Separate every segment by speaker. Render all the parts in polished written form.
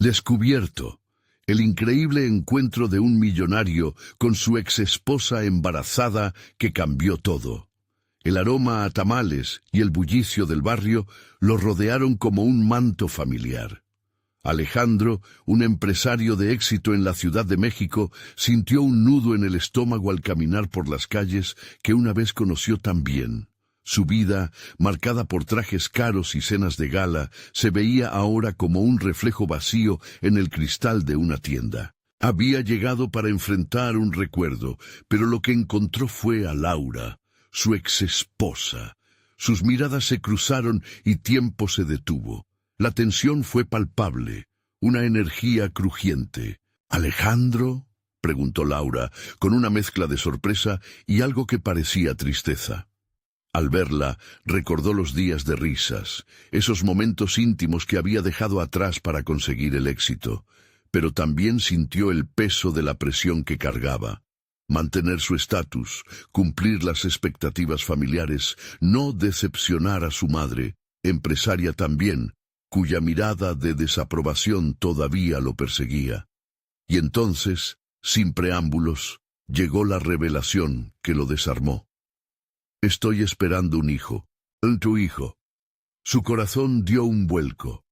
Speaker 1: Descubierto. El increíble encuentro de un millonario con su exesposa embarazada que cambió todo. El aroma a tamales y el bullicio del barrio lo rodearon como un manto familiar. Alejandro, un empresario de éxito en la Ciudad de México, sintió un nudo en el estómago al caminar por las calles que una vez conoció tan bien. Su vida, marcada por trajes caros y cenas de gala, se veía ahora como un reflejo vacío en el cristal de una tienda. Había llegado para enfrentar un recuerdo, pero lo que encontró fue a Laura, su exesposa. Sus miradas se cruzaron y tiempo se detuvo. La tensión fue palpable, una energía crujiente. «¿Alejandro?», preguntó Laura, con una mezcla de sorpresa y algo que parecía tristeza. Al verla, recordó los días de risas, esos momentos íntimos que había dejado atrás para conseguir el éxito, pero también sintió el peso de la presión que cargaba. Mantener su estatus, cumplir las expectativas familiares, no decepcionar a su madre, empresaria también, cuya mirada de desaprobación todavía lo perseguía. Y entonces, sin preámbulos, llegó la revelación que lo desarmó. «Estoy esperando un hijo. Tu hijo». Su corazón dio un vuelco.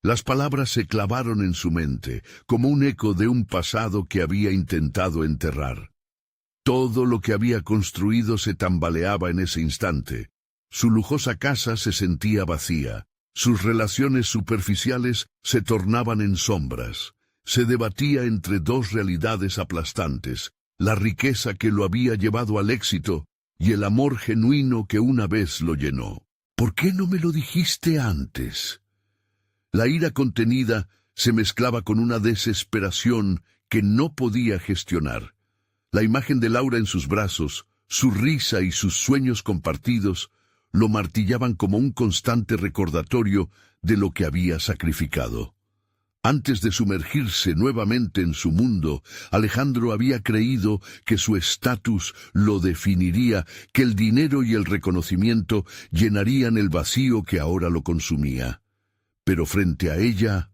Speaker 1: Las palabras se clavaron en su mente, como un eco de un pasado que había intentado enterrar. Todo lo que había construido se tambaleaba en ese instante. Su lujosa casa se sentía vacía. Sus relaciones superficiales se tornaban en sombras. Se debatía entre dos realidades aplastantes: la riqueza que lo había llevado al éxito y el amor genuino que una vez lo llenó. «¿Por qué no me lo dijiste antes?». La ira contenida se mezclaba con una desesperación que no podía gestionar. La imagen de Laura en sus brazos, su risa y sus sueños compartidos lo martillaban como un constante recordatorio de lo que había sacrificado. Antes de sumergirse nuevamente en su mundo, Alejandro había creído que su estatus lo definiría, que el dinero y el reconocimiento llenarían el vacío que ahora lo consumía. Pero frente a ella,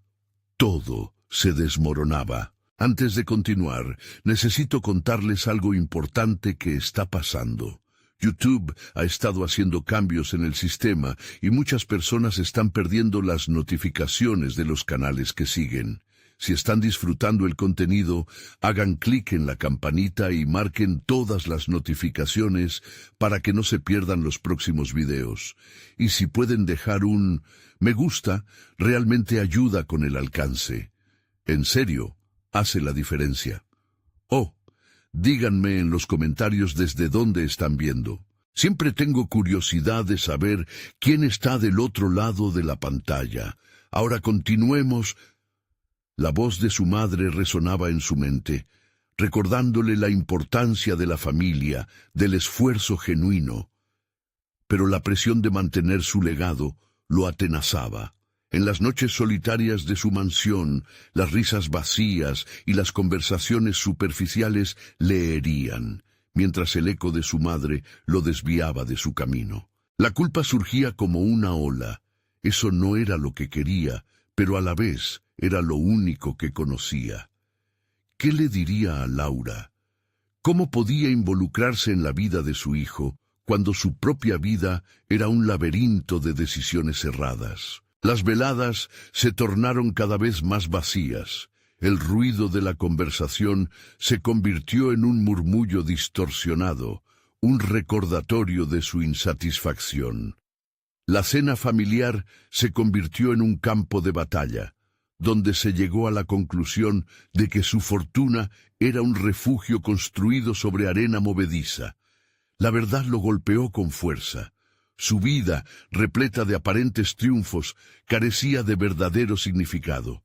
Speaker 1: todo se desmoronaba. Antes de continuar, necesito contarles algo importante que está pasando. YouTube ha estado haciendo cambios en el sistema y muchas personas están perdiendo las notificaciones de los canales que siguen. Si están disfrutando el contenido, hagan clic en la campanita y marquen todas las notificaciones para que no se pierdan los próximos videos. Y si pueden dejar un me gusta, realmente ayuda con el alcance. En serio, hace la diferencia. Oh, díganme en los comentarios desde dónde están viendo. Siempre tengo curiosidad de saber quién está del otro lado de la pantalla. Ahora continuemos. La voz de su madre resonaba en su mente, recordándole la importancia de la familia, del esfuerzo genuino. Pero la presión de mantener su legado lo atenazaba. En las noches solitarias de su mansión, las risas vacías y las conversaciones superficiales le herían, mientras el eco de su madre lo desviaba de su camino. La culpa surgía como una ola. Eso no era lo que quería, pero a la vez era lo único que conocía. ¿Qué le diría a Laura? ¿Cómo podía involucrarse en la vida de su hijo cuando su propia vida era un laberinto de decisiones erradas? Las veladas se tornaron cada vez más vacías. El ruido de la conversación se convirtió en un murmullo distorsionado, un recordatorio de su insatisfacción. La cena familiar se convirtió en un campo de batalla, donde se llegó a la conclusión de que su fortuna era un refugio construido sobre arena movediza. La verdad lo golpeó con fuerza. Su vida, repleta de aparentes triunfos, carecía de verdadero significado.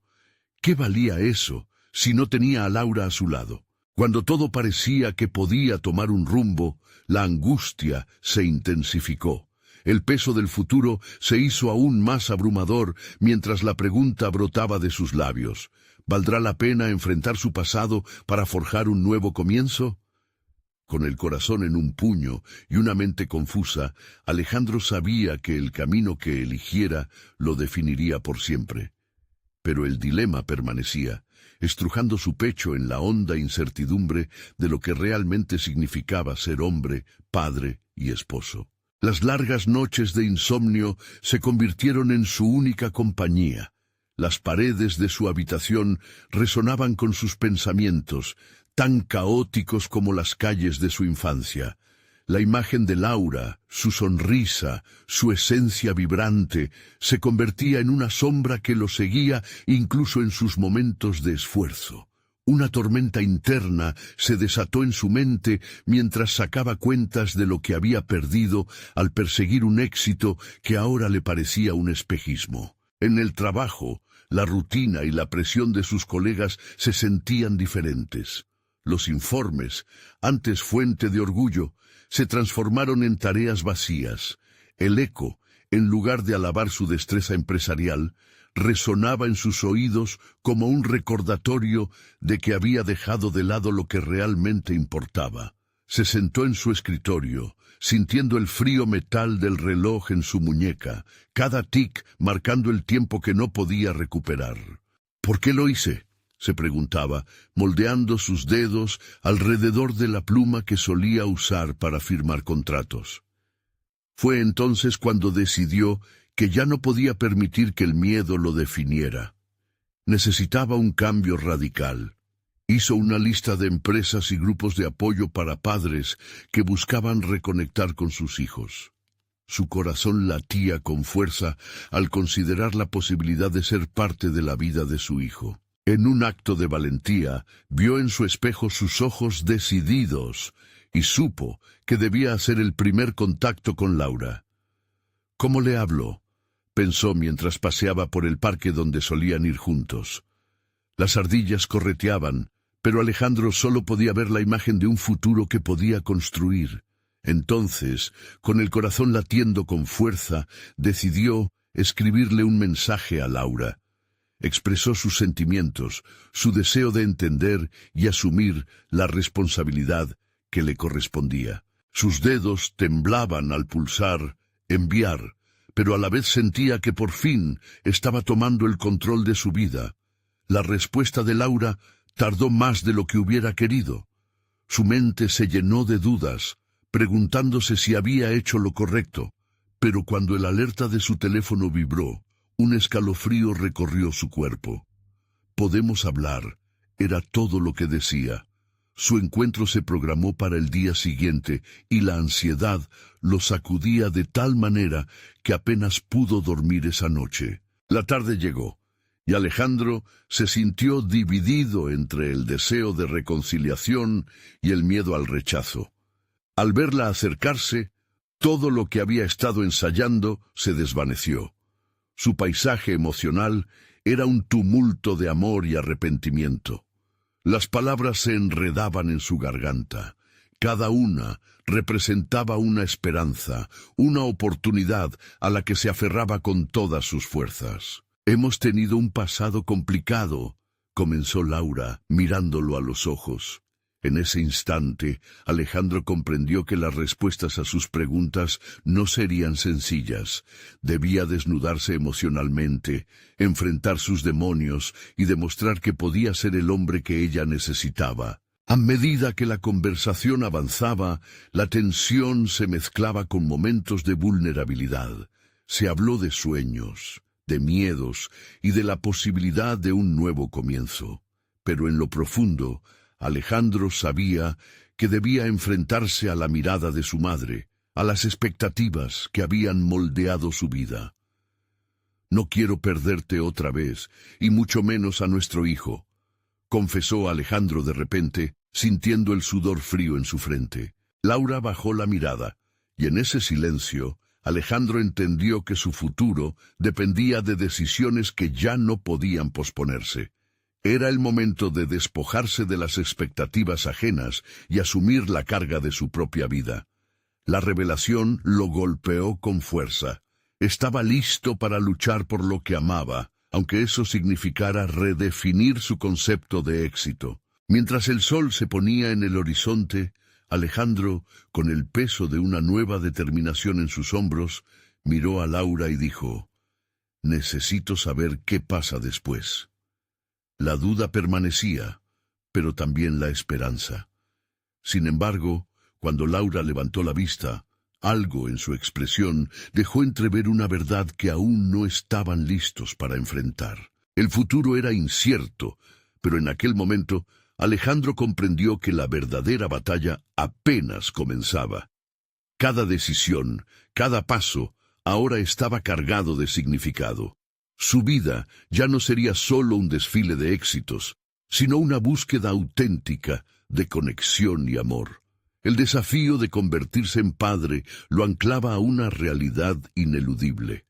Speaker 1: ¿Qué valía eso si no tenía a Laura a su lado? Cuando todo parecía que podía tomar un rumbo, la angustia se intensificó. El peso del futuro se hizo aún más abrumador mientras la pregunta brotaba de sus labios. ¿Valdrá la pena enfrentar su pasado para forjar un nuevo comienzo? Con el corazón en un puño y una mente confusa, Alejandro sabía que el camino que eligiera lo definiría por siempre. Pero el dilema permanecía, estrujando su pecho en la honda incertidumbre de lo que realmente significaba ser hombre, padre y esposo. Las largas noches de insomnio se convirtieron en su única compañía. Las paredes de su habitación resonaban con sus pensamientos, tan caóticos como las calles de su infancia. La imagen de Laura, su sonrisa, su esencia vibrante, se convertía en una sombra que lo seguía incluso en sus momentos de esfuerzo. Una tormenta interna se desató en su mente mientras sacaba cuentas de lo que había perdido al perseguir un éxito que ahora le parecía un espejismo. En el trabajo, la rutina y la presión de sus colegas se sentían diferentes. Los informes, antes fuente de orgullo, se transformaron en tareas vacías. El eco, en lugar de alabar su destreza empresarial, resonaba en sus oídos como un recordatorio de que había dejado de lado lo que realmente importaba. Se sentó en su escritorio, sintiendo el frío metal del reloj en su muñeca, cada tic marcando el tiempo que no podía recuperar. ¿Por qué lo hice?, se preguntaba, moldeando sus dedos alrededor de la pluma que solía usar para firmar contratos. Fue entonces cuando decidió que ya no podía permitir que el miedo lo definiera. Necesitaba un cambio radical. Hizo una lista de empresas y grupos de apoyo para padres que buscaban reconectar con sus hijos. Su corazón latía con fuerza al considerar la posibilidad de ser parte de la vida de su hijo. En un acto de valentía, vio en su espejo sus ojos decididos y supo que debía hacer el primer contacto con Laura. ¿Cómo le habló?, pensó mientras paseaba por el parque donde solían ir juntos. Las ardillas correteaban, pero Alejandro solo podía ver la imagen de un futuro que podía construir. Entonces, con el corazón latiendo con fuerza, decidió escribirle un mensaje a Laura. Expresó sus sentimientos, su deseo de entender y asumir la responsabilidad que le correspondía. Sus dedos temblaban al pulsar enviar, pero a la vez sentía que por fin estaba tomando el control de su vida. La respuesta de Laura tardó más de lo que hubiera querido. Su mente se llenó de dudas, preguntándose si había hecho lo correcto, pero cuando el alerta de su teléfono vibró, un escalofrío recorrió su cuerpo. «Podemos hablar», era todo lo que decía. Su encuentro se programó para el día siguiente y la ansiedad lo sacudía de tal manera que apenas pudo dormir esa noche. La tarde llegó, y Alejandro se sintió dividido entre el deseo de reconciliación y el miedo al rechazo. Al verla acercarse, todo lo que había estado ensayando se desvaneció. Su paisaje emocional era un tumulto de amor y arrepentimiento. Las palabras se enredaban en su garganta. Cada una representaba una esperanza, una oportunidad a la que se aferraba con todas sus fuerzas. «Hemos tenido un pasado complicado», comenzó Laura, mirándolo a los ojos. En ese instante, Alejandro comprendió que las respuestas a sus preguntas no serían sencillas. Debía desnudarse emocionalmente, enfrentar sus demonios y demostrar que podía ser el hombre que ella necesitaba. A medida que la conversación avanzaba, la tensión se mezclaba con momentos de vulnerabilidad. Se habló de sueños, de miedos y de la posibilidad de un nuevo comienzo. Pero en lo profundo, Alejandro sabía que debía enfrentarse a la mirada de su madre, a las expectativas que habían moldeado su vida. «No quiero perderte otra vez, y mucho menos a nuestro hijo», confesó Alejandro de repente, sintiendo el sudor frío en su frente. Laura bajó la mirada, y en ese silencio, Alejandro entendió que su futuro dependía de decisiones que ya no podían posponerse. Era el momento de despojarse de las expectativas ajenas y asumir la carga de su propia vida. La revelación lo golpeó con fuerza. Estaba listo para luchar por lo que amaba, aunque eso significara redefinir su concepto de éxito. Mientras el sol se ponía en el horizonte, Alejandro, con el peso de una nueva determinación en sus hombros, miró a Laura y dijo: Necesito saber qué pasa después. La duda permanecía, pero también la esperanza. Sin embargo, cuando Laura levantó la vista, algo en su expresión dejó entrever una verdad que aún no estaban listos para enfrentar. El futuro era incierto, pero en aquel momento Alejandro comprendió que la verdadera batalla apenas comenzaba. Cada decisión, cada paso, ahora estaba cargado de significado. Su vida ya no sería solo un desfile de éxitos, sino una búsqueda auténtica de conexión y amor. El desafío de convertirse en padre lo anclaba a una realidad ineludible.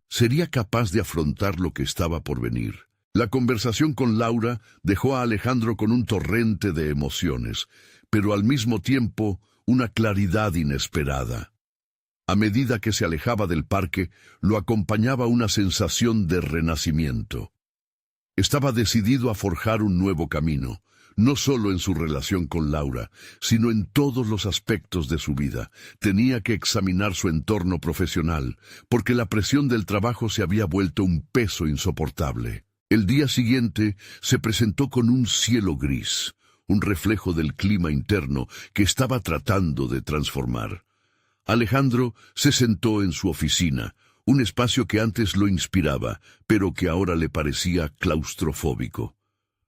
Speaker 1: ¿Sería capaz de afrontar lo que estaba por venir? La conversación con Laura dejó a Alejandro con un torrente de emociones, pero al mismo tiempo una claridad inesperada. A medida que se alejaba del parque, lo acompañaba una sensación de renacimiento. Estaba decidido a forjar un nuevo camino, no solo en su relación con Laura, sino en todos los aspectos de su vida. Tenía que examinar su entorno profesional, porque la presión del trabajo se había vuelto un peso insoportable. El día siguiente se presentó con un cielo gris, un reflejo del clima interno que estaba tratando de transformar. Alejandro se sentó en su oficina, un espacio que antes lo inspiraba, pero que ahora le parecía claustrofóbico.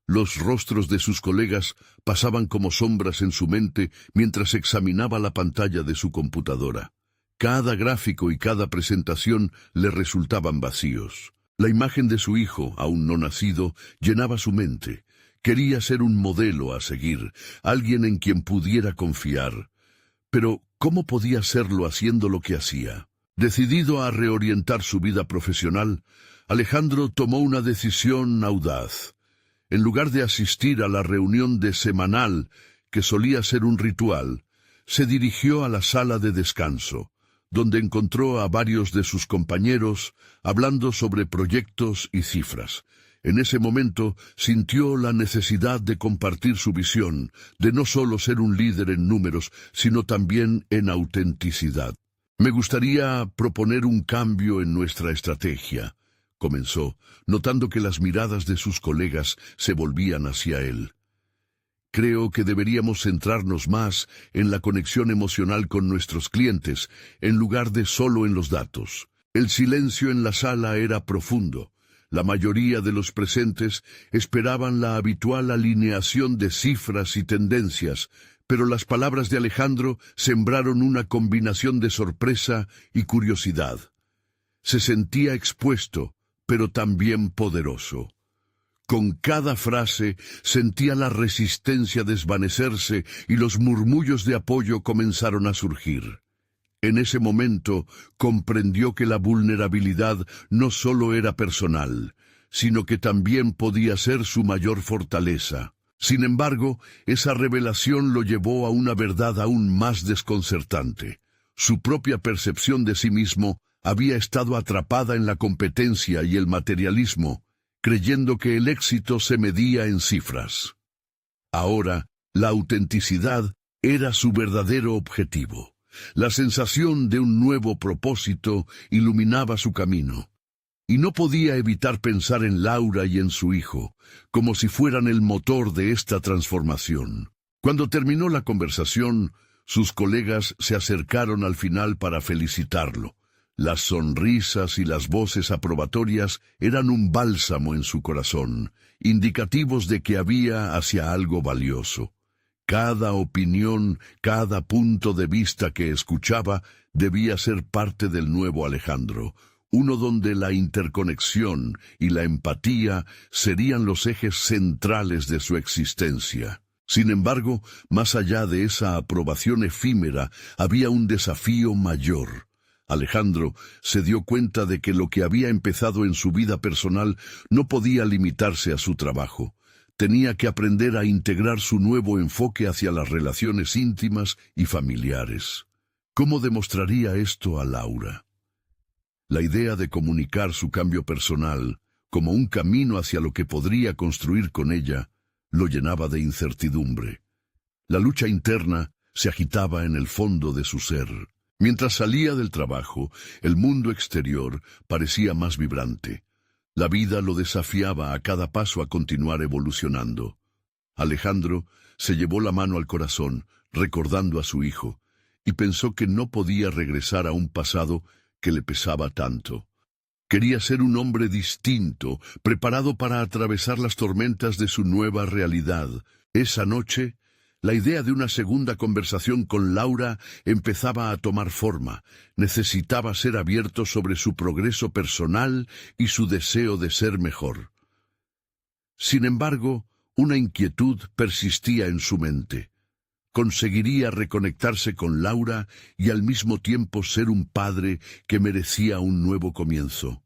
Speaker 1: Los rostros de sus colegas pasaban como sombras en su mente mientras examinaba la pantalla de su computadora. Cada gráfico y cada presentación le resultaban vacíos. La imagen de su hijo, aún no nacido, llenaba su mente. Quería ser un modelo a seguir, alguien en quien pudiera confiar. Pero, ¿cómo podía hacerlo haciendo lo que hacía? Decidido a reorientar su vida profesional, Alejandro tomó una decisión audaz. En lugar de asistir a la reunión de semanal, que solía ser un ritual, se dirigió a la sala de descanso, donde encontró a varios de sus compañeros hablando sobre proyectos y cifras. En ese momento sintió la necesidad de compartir su visión, de no solo ser un líder en números, sino también en autenticidad. «Me gustaría proponer un cambio en nuestra estrategia», comenzó, notando que las miradas de sus colegas se volvían hacia él. «Creo que deberíamos centrarnos más en la conexión emocional con nuestros clientes, en lugar de solo en los datos». El silencio en la sala era profundo. La mayoría de los presentes esperaban la habitual alineación de cifras y tendencias, pero las palabras de Alejandro sembraron una combinación de sorpresa y curiosidad. Se sentía expuesto, pero también poderoso. Con cada frase sentía la resistencia desvanecerse y los murmullos de apoyo comenzaron a surgir. En ese momento comprendió que la vulnerabilidad no solo era personal, sino que también podía ser su mayor fortaleza. Sin embargo, esa revelación lo llevó a una verdad aún más desconcertante. Su propia percepción de sí mismo había estado atrapada en la competencia y el materialismo, creyendo que el éxito se medía en cifras. Ahora, la autenticidad era su verdadero objetivo. La sensación de un nuevo propósito iluminaba su camino, y no podía evitar pensar en Laura y en su hijo, como si fueran el motor de esta transformación. Cuando terminó la conversación, sus colegas se acercaron al final para felicitarlo. Las sonrisas y las voces aprobatorias eran un bálsamo en su corazón, indicativos de que había hacia algo valioso. Cada opinión, cada punto de vista que escuchaba debía ser parte del nuevo Alejandro, uno donde la interconexión y la empatía serían los ejes centrales de su existencia. Sin embargo, más allá de esa aprobación efímera, había un desafío mayor. Alejandro se dio cuenta de que lo que había empezado en su vida personal no podía limitarse a su trabajo. Tenía que aprender a integrar su nuevo enfoque hacia las relaciones íntimas y familiares. ¿Cómo demostraría esto a Laura? La idea de comunicar su cambio personal como un camino hacia lo que podría construir con ella lo llenaba de incertidumbre. La lucha interna se agitaba en el fondo de su ser. Mientras salía del trabajo, el mundo exterior parecía más vibrante. La vida lo desafiaba a cada paso a continuar evolucionando. Alejandro se llevó la mano al corazón, recordando a su hijo, y pensó que no podía regresar a un pasado que le pesaba tanto. Quería ser un hombre distinto, preparado para atravesar las tormentas de su nueva realidad. Esa noche, la idea de una segunda conversación con Laura empezaba a tomar forma. Necesitaba ser abierto sobre su progreso personal y su deseo de ser mejor. Sin embargo, una inquietud persistía en su mente. ¿Conseguiría reconectarse con Laura y al mismo tiempo ser un padre que merecía un nuevo comienzo?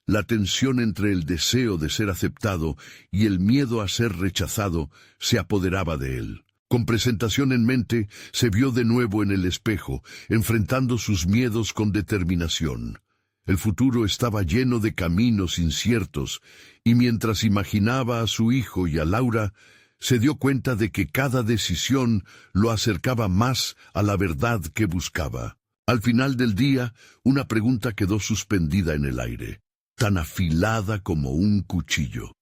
Speaker 1: La tensión entre el deseo de ser aceptado y el miedo a ser rechazado se apoderaba de él. Con presentación en mente, se vio de nuevo en el espejo, enfrentando sus miedos con determinación. El futuro estaba lleno de caminos inciertos, y mientras imaginaba a su hijo y a Laura, se dio cuenta de que cada decisión lo acercaba más a la verdad que buscaba. Al final del día, una pregunta quedó suspendida en el aire, tan afilada como un cuchillo.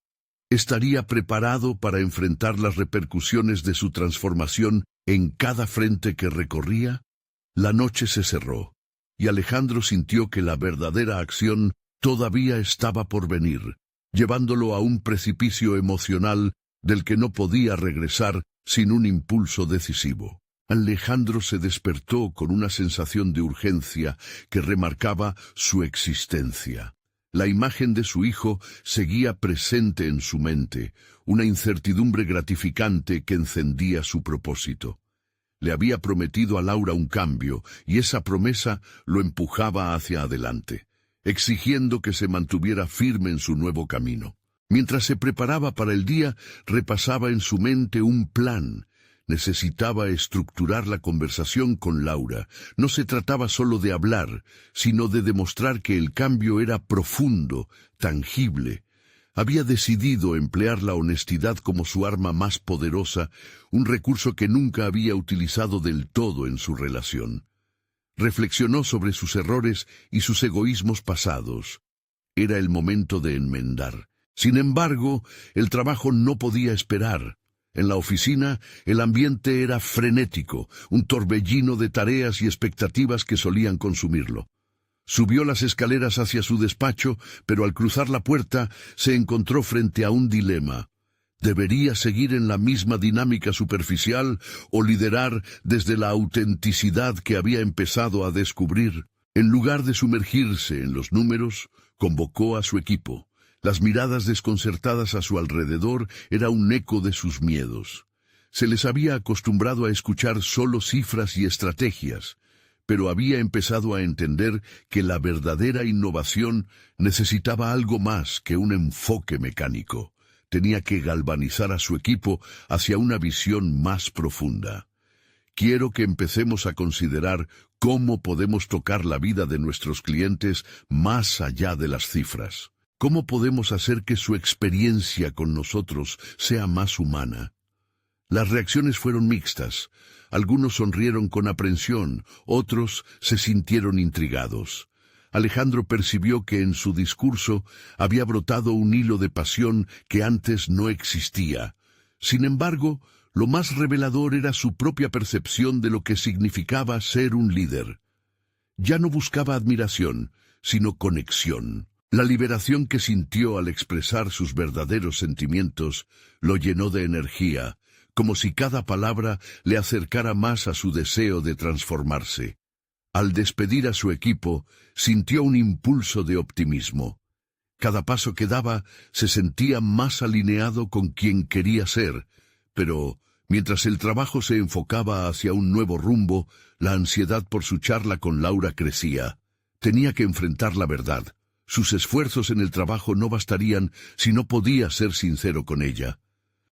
Speaker 1: ¿Estaría preparado para enfrentar las repercusiones de su transformación en cada frente que recorría? La noche se cerró, y Alejandro sintió que la verdadera acción todavía estaba por venir, llevándolo a un precipicio emocional del que no podía regresar sin un impulso decisivo. Alejandro se despertó con una sensación de urgencia que remarcaba su existencia. La imagen de su hijo seguía presente en su mente, una incertidumbre gratificante que encendía su propósito. Le había prometido a Laura un cambio, y esa promesa lo empujaba hacia adelante, exigiendo que se mantuviera firme en su nuevo camino. Mientras se preparaba para el día, repasaba en su mente un plan. Necesitaba estructurar la conversación con Laura. No se trataba solo de hablar, sino de demostrar que el cambio era profundo, tangible. Había decidido emplear la honestidad como su arma más poderosa, un recurso que nunca había utilizado del todo en su relación. Reflexionó sobre sus errores y sus egoísmos pasados. Era el momento de enmendar. Sin embargo, el trabajo no podía esperar. En la oficina, el ambiente era frenético, un torbellino de tareas y expectativas que solían consumirlo. Subió las escaleras hacia su despacho, pero al cruzar la puerta se encontró frente a un dilema. ¿Debería seguir en la misma dinámica superficial o liderar desde la autenticidad que había empezado a descubrir? En lugar de sumergirse en los números, convocó a su equipo. Las miradas desconcertadas a su alrededor era un eco de sus miedos. Se les había acostumbrado a escuchar solo cifras y estrategias, pero había empezado a entender que la verdadera innovación necesitaba algo más que un enfoque mecánico. Tenía que galvanizar a su equipo hacia una visión más profunda. Quiero que empecemos a considerar cómo podemos tocar la vida de nuestros clientes más allá de las cifras. ¿Cómo podemos hacer que su experiencia con nosotros sea más humana? Las reacciones fueron mixtas. Algunos sonrieron con aprensión, otros se sintieron intrigados. Alejandro percibió que en su discurso había brotado un hilo de pasión que antes no existía. Sin embargo, lo más revelador era su propia percepción de lo que significaba ser un líder. Ya no buscaba admiración, sino conexión. La liberación que sintió al expresar sus verdaderos sentimientos lo llenó de energía, como si cada palabra le acercara más a su deseo de transformarse. Al despedir a su equipo, sintió un impulso de optimismo. Cada paso que daba se sentía más alineado con quien quería ser, pero mientras el trabajo se enfocaba hacia un nuevo rumbo, la ansiedad por su charla con Laura crecía. Tenía que enfrentar la verdad. Sus esfuerzos en el trabajo no bastarían si no podía ser sincero con ella.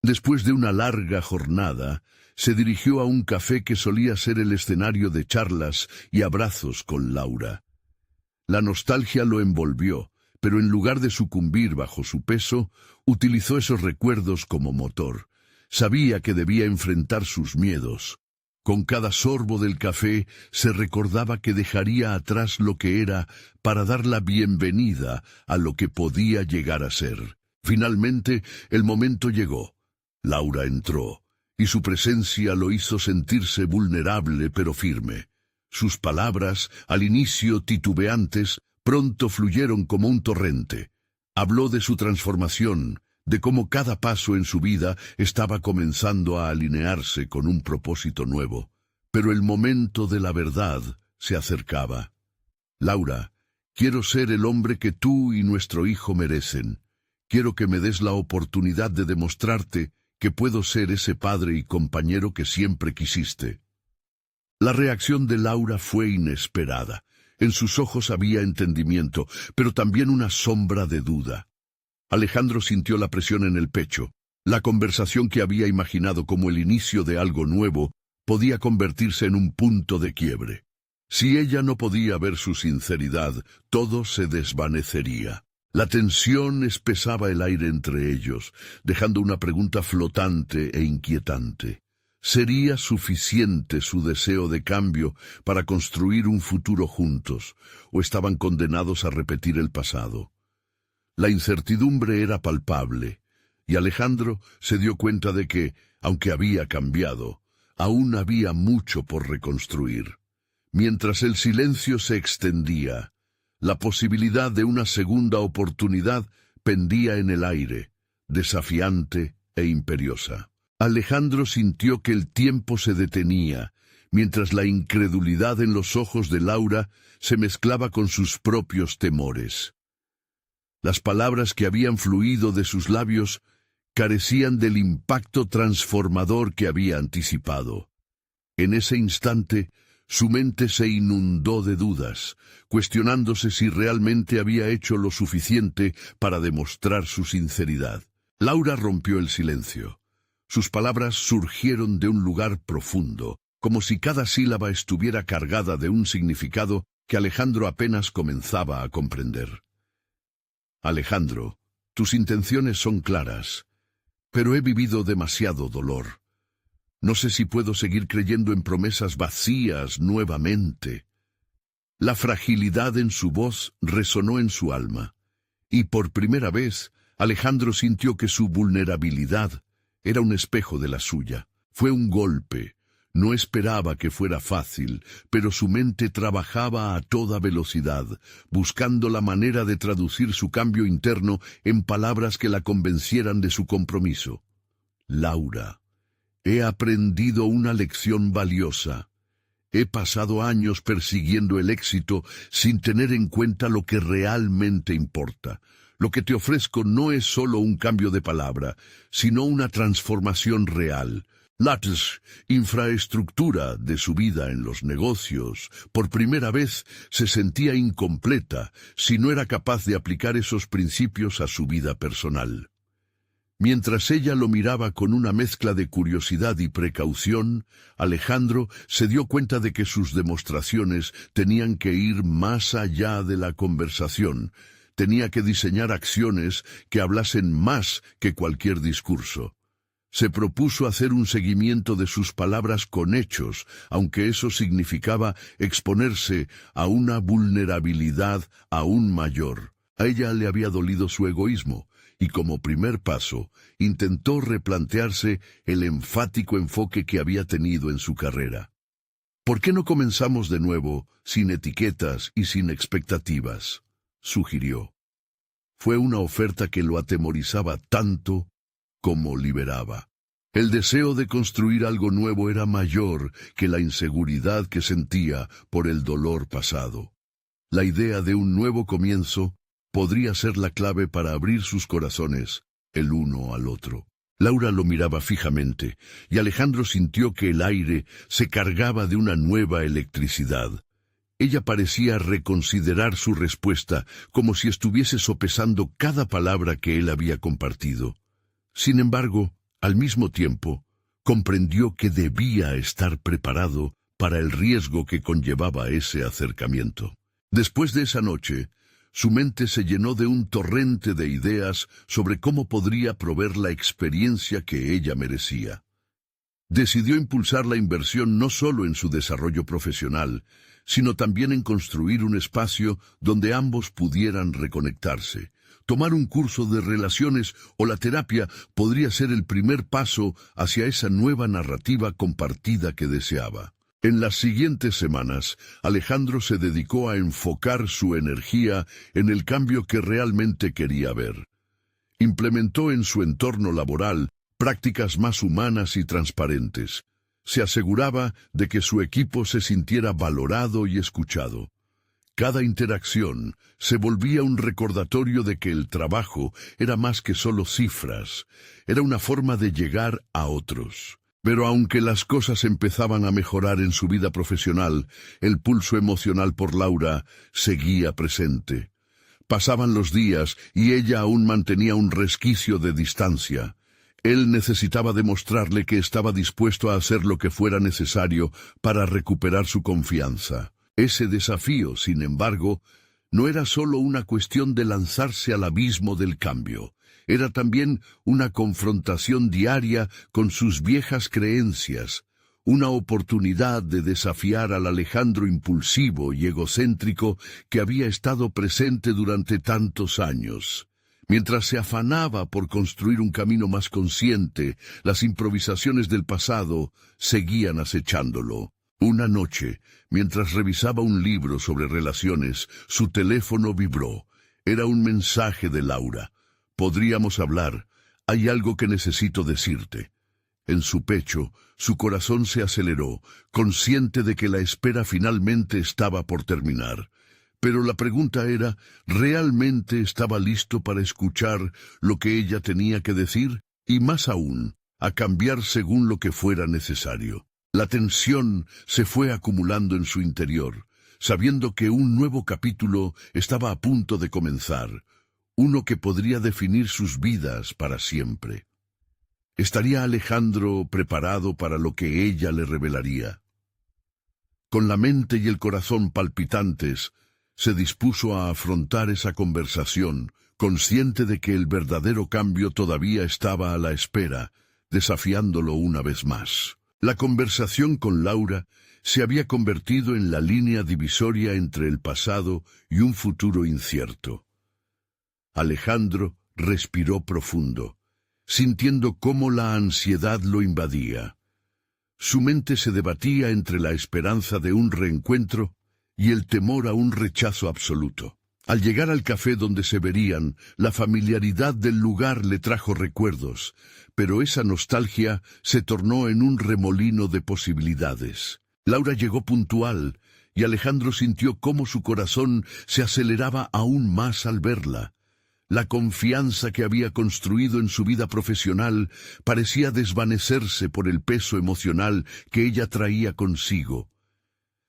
Speaker 1: Después de una larga jornada, se dirigió a un café que solía ser el escenario de charlas y abrazos con Laura. La nostalgia lo envolvió, pero en lugar de sucumbir bajo su peso, utilizó esos recuerdos como motor. Sabía que debía enfrentar sus miedos. Con cada sorbo del café se recordaba que dejaría atrás lo que era para dar la bienvenida a lo que podía llegar a ser. Finalmente, el momento llegó. Laura entró, y su presencia lo hizo sentirse vulnerable pero firme. Sus palabras, al inicio titubeantes, pronto fluyeron como un torrente. Habló de su transformación, de cómo cada paso en su vida estaba comenzando a alinearse con un propósito nuevo. Pero el momento de la verdad se acercaba. Laura, quiero ser el hombre que tú y nuestro hijo merecen. Quiero que me des la oportunidad de demostrarte que puedo ser ese padre y compañero que siempre quisiste. La reacción de Laura fue inesperada. En sus ojos había entendimiento, pero también una sombra de duda. Alejandro sintió la presión en el pecho. La conversación que había imaginado como el inicio de algo nuevo podía convertirse en un punto de quiebre. Si ella no podía ver su sinceridad, todo se desvanecería. La tensión espesaba el aire entre ellos, dejando una pregunta flotante e inquietante. ¿Sería suficiente su deseo de cambio para construir un futuro juntos, o estaban condenados a repetir el pasado? La incertidumbre era palpable, y Alejandro se dio cuenta de que, aunque había cambiado, aún había mucho por reconstruir. Mientras el silencio se extendía, la posibilidad de una segunda oportunidad pendía en el aire, desafiante e imperiosa. Alejandro sintió que el tiempo se detenía, mientras la incredulidad en los ojos de Laura se mezclaba con sus propios temores. Las palabras que habían fluido de sus labios carecían del impacto transformador que había anticipado. En ese instante, su mente se inundó de dudas, cuestionándose si realmente había hecho lo suficiente para demostrar su sinceridad. Laura rompió el silencio. Sus palabras surgieron de un lugar profundo, como si cada sílaba estuviera cargada de un significado que Alejandro apenas comenzaba a comprender. Alejandro, tus intenciones son claras, pero he vivido demasiado dolor. No sé si puedo seguir creyendo en promesas vacías nuevamente. La fragilidad en su voz resonó en su alma, y por primera vez Alejandro sintió que su vulnerabilidad era un espejo de la suya. Fue un golpe. No esperaba que fuera fácil, pero su mente trabajaba a toda velocidad, buscando la manera de traducir su cambio interno en palabras que la convencieran de su compromiso. Laura, he aprendido una lección valiosa. He pasado años persiguiendo el éxito sin tener en cuenta lo que realmente importa. Lo que te ofrezco no es solo un cambio de palabra, sino una transformación real. La infraestructura de su vida en los negocios, por primera vez, se sentía incompleta si no era capaz de aplicar esos principios a su vida personal. Mientras ella lo miraba con una mezcla de curiosidad y precaución, Alejandro se dio cuenta de que sus demostraciones tenían que ir más allá de la conversación. Tenía que diseñar acciones que hablasen más que cualquier discurso. Se propuso hacer un seguimiento de sus palabras con hechos, aunque eso significaba exponerse a una vulnerabilidad aún mayor. A ella le había dolido su egoísmo, y como primer paso, intentó replantearse el enfático enfoque que había tenido en su carrera. ¿Por qué no comenzamos de nuevo, sin etiquetas y sin expectativas?, sugirió. Fue una oferta que lo atemorizaba tanto como liberaba. El deseo de construir algo nuevo era mayor que la inseguridad que sentía por el dolor pasado. La idea de un nuevo comienzo podría ser la clave para abrir sus corazones el uno al otro. Laura lo miraba fijamente, y Alejandro sintió que el aire se cargaba de una nueva electricidad. Ella parecía reconsiderar su respuesta, como si estuviese sopesando cada palabra que él había compartido. Sin embargo, al mismo tiempo, comprendió que debía estar preparado para el riesgo que conllevaba ese acercamiento. Después de esa noche, su mente se llenó de un torrente de ideas sobre cómo podría proveer la experiencia que ella merecía. Decidió impulsar la inversión no solo en su desarrollo profesional, sino también en construir un espacio donde ambos pudieran reconectarse. Tomar un curso de relaciones o la terapia podría ser el primer paso hacia esa nueva narrativa compartida que deseaba. En las siguientes semanas, Alejandro se dedicó a enfocar su energía en el cambio que realmente quería ver. Implementó en su entorno laboral prácticas más humanas y transparentes. Se aseguraba de que su equipo se sintiera valorado y escuchado. Cada interacción se volvía un recordatorio de que el trabajo era más que solo cifras, era una forma de llegar a otros. Pero aunque las cosas empezaban a mejorar en su vida profesional, el pulso emocional por Laura seguía presente. Pasaban los días y ella aún mantenía un resquicio de distancia. Él necesitaba demostrarle que estaba dispuesto a hacer lo que fuera necesario para recuperar su confianza. Ese desafío, sin embargo, no era solo una cuestión de lanzarse al abismo del cambio. Era también una confrontación diaria con sus viejas creencias, una oportunidad de desafiar al Alejandro impulsivo y egocéntrico que había estado presente durante tantos años. Mientras se afanaba por construir un camino más consciente, las improvisaciones del pasado seguían acechándolo. Una noche, mientras revisaba un libro sobre relaciones, su teléfono vibró. Era un mensaje de Laura. «Podríamos hablar. Hay algo que necesito decirte». En su pecho, su corazón se aceleró, consciente de que la espera finalmente estaba por terminar. Pero la pregunta era, ¿realmente estaba listo para escuchar lo que ella tenía que decir? Y más aún, a cambiar según lo que fuera necesario. La tensión se fue acumulando en su interior, sabiendo que un nuevo capítulo estaba a punto de comenzar, uno que podría definir sus vidas para siempre. ¿Estaría Alejandro preparado para lo que ella le revelaría? Con la mente y el corazón palpitantes, se dispuso a afrontar esa conversación, consciente de que el verdadero cambio todavía estaba a la espera, desafiándolo una vez más. La conversación con Laura se había convertido en la línea divisoria entre el pasado y un futuro incierto. Alejandro respiró profundo, sintiendo cómo la ansiedad lo invadía. Su mente se debatía entre la esperanza de un reencuentro y el temor a un rechazo absoluto. Al llegar al café donde se verían, la familiaridad del lugar le trajo recuerdos, pero esa nostalgia se tornó en un remolino de posibilidades. Laura llegó puntual, y Alejandro sintió cómo su corazón se aceleraba aún más al verla. La confianza que había construido en su vida profesional parecía desvanecerse por el peso emocional que ella traía consigo.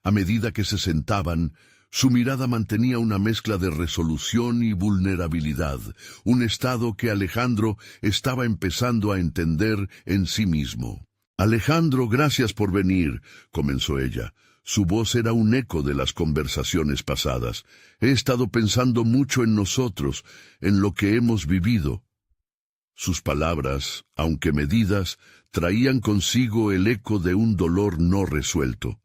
Speaker 1: A medida que se sentaban, su mirada mantenía una mezcla de resolución y vulnerabilidad, un estado que Alejandro estaba empezando a entender en sí mismo. «Alejandro, gracias por venir», comenzó ella. Su voz era un eco de las conversaciones pasadas. «He estado pensando mucho en nosotros, en lo que hemos vivido». Sus palabras, aunque medidas, traían consigo el eco de un dolor no resuelto.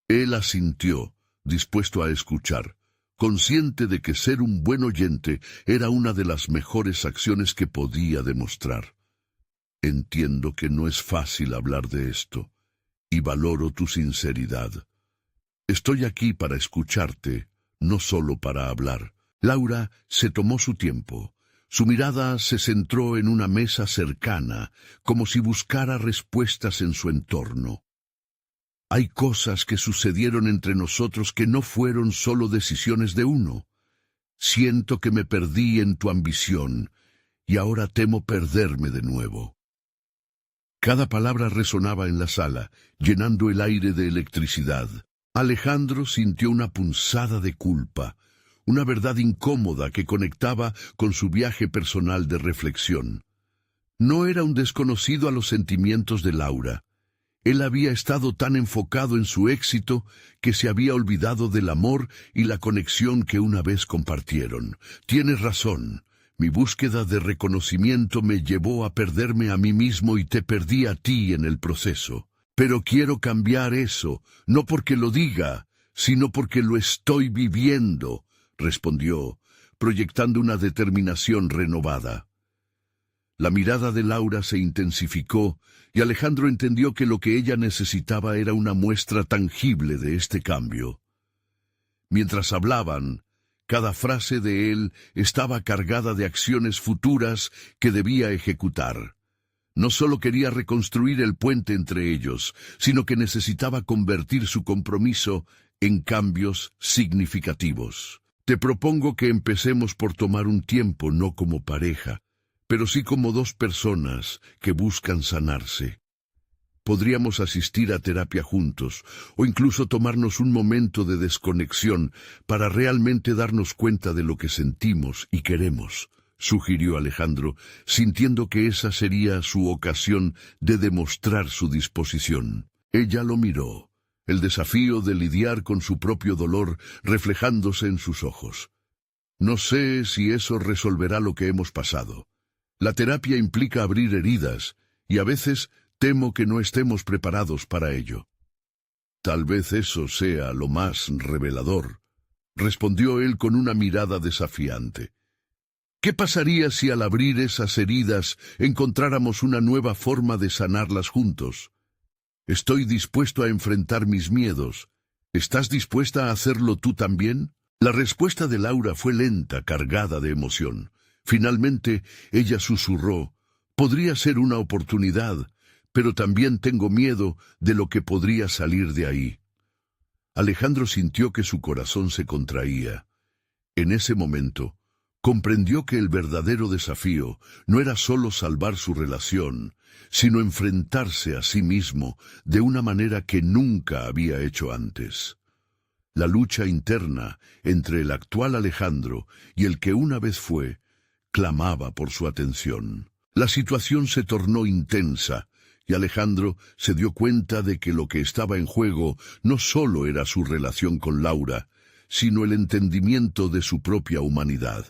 Speaker 1: Él asintió, dispuesto a escuchar, consciente de que ser un buen oyente era una de las mejores acciones que podía demostrar. «Entiendo que no es fácil hablar de esto, y valoro tu sinceridad. Estoy aquí para escucharte, no solo para hablar». Laura se tomó su tiempo. Su mirada se centró en una mesa cercana, como si buscara respuestas en su entorno. «Hay cosas que sucedieron entre nosotros que no fueron solo decisiones de uno. Siento que me perdí en tu ambición, y ahora temo perderme de nuevo». Cada palabra resonaba en la sala, llenando el aire de electricidad. Alejandro sintió una punzada de culpa, una verdad incómoda que conectaba con su viaje personal de reflexión. No era un desconocido a los sentimientos de Laura. Él había estado tan enfocado en su éxito que se había olvidado del amor y la conexión que una vez compartieron. «Tienes razón. Mi búsqueda de reconocimiento me llevó a perderme a mí mismo y te perdí a ti en el proceso. Pero quiero cambiar eso, no porque lo diga, sino porque lo estoy viviendo, respondió, proyectando una determinación renovada. La mirada de Laura se intensificó y Alejandro entendió que lo que ella necesitaba era una muestra tangible de este cambio. Mientras hablaban, cada frase de él estaba cargada de acciones futuras que debía ejecutar. No solo quería reconstruir el puente entre ellos, sino que necesitaba convertir su compromiso en cambios significativos. Te propongo que empecemos por tomar un tiempo no como pareja, pero sí como dos personas que buscan sanarse. Podríamos asistir a terapia juntos, o incluso tomarnos un momento de desconexión para realmente darnos cuenta de lo que sentimos y queremos, sugirió Alejandro, sintiendo que esa sería su ocasión de demostrar su disposición. Ella lo miró, el desafío de lidiar con su propio dolor reflejándose en sus ojos. No sé si eso resolverá lo que hemos pasado. La terapia implica abrir heridas, y a veces temo que no estemos preparados para ello. Tal vez eso sea lo más revelador, respondió él con una mirada desafiante. ¿Qué pasaría si al abrir esas heridas encontráramos una nueva forma de sanarlas juntos? Estoy dispuesto a enfrentar mis miedos. ¿Estás dispuesta a hacerlo tú también? La respuesta de Laura fue lenta, cargada de emoción. Finalmente, ella susurró, podría ser una oportunidad, pero también tengo miedo de lo que podría salir de ahí. Alejandro sintió que su corazón se contraía. En ese momento, comprendió que el verdadero desafío no era solo salvar su relación, sino enfrentarse a sí mismo de una manera que nunca había hecho antes. La lucha interna entre el actual Alejandro y el que una vez fue, clamaba por su atención. La situación se tornó intensa, y Alejandro se dio cuenta de que lo que estaba en juego no solo era su relación con Laura, sino el entendimiento de su propia humanidad.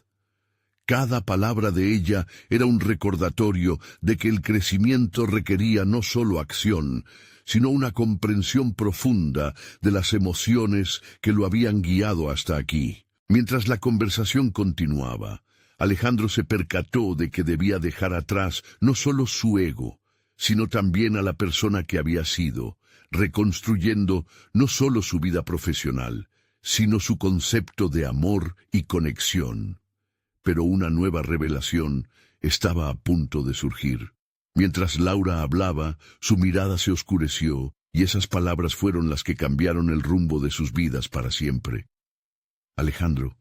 Speaker 1: Cada palabra de ella era un recordatorio de que el crecimiento requería no solo acción, sino una comprensión profunda de las emociones que lo habían guiado hasta aquí. Mientras la conversación continuaba, Alejandro se percató de que debía dejar atrás no solo su ego, sino también a la persona que había sido, reconstruyendo no solo su vida profesional, sino su concepto de amor y conexión. Pero una nueva revelación estaba a punto de surgir. Mientras Laura hablaba, su mirada se oscureció, y esas palabras fueron las que cambiaron el rumbo de sus vidas para siempre. Alejandro,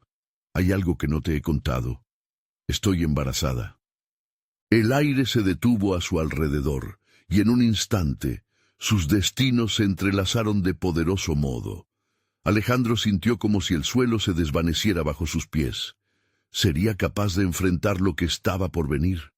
Speaker 1: hay algo que no te he contado. Estoy embarazada. El aire se detuvo a su alrededor, y en un instante, sus destinos se entrelazaron de poderoso modo. Alejandro sintió como si el suelo se desvaneciera bajo sus pies. ¿Sería capaz de enfrentar lo que estaba por venir?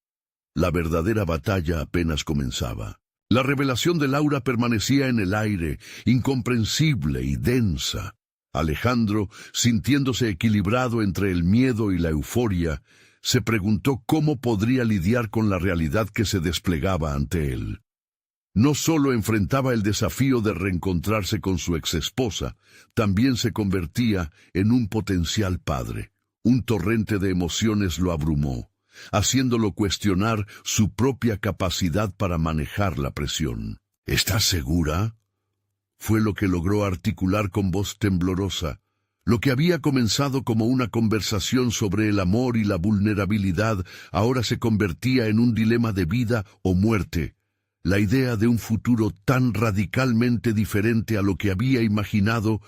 Speaker 1: La verdadera batalla apenas comenzaba. La revelación de Laura permanecía en el aire, incomprensible y densa. Alejandro, sintiéndose equilibrado entre el miedo y la euforia, se preguntó cómo podría lidiar con la realidad que se desplegaba ante él. No solo enfrentaba el desafío de reencontrarse con su exesposa, también se convertía en un potencial padre. Un torrente de emociones lo abrumó, haciéndolo cuestionar su propia capacidad para manejar la presión. ¿Estás segura? Fue lo que logró articular con voz temblorosa. Lo que había comenzado como una conversación sobre el amor y la vulnerabilidad ahora se convertía en un dilema de vida o muerte. La idea de un futuro tan radicalmente diferente a lo que había imaginado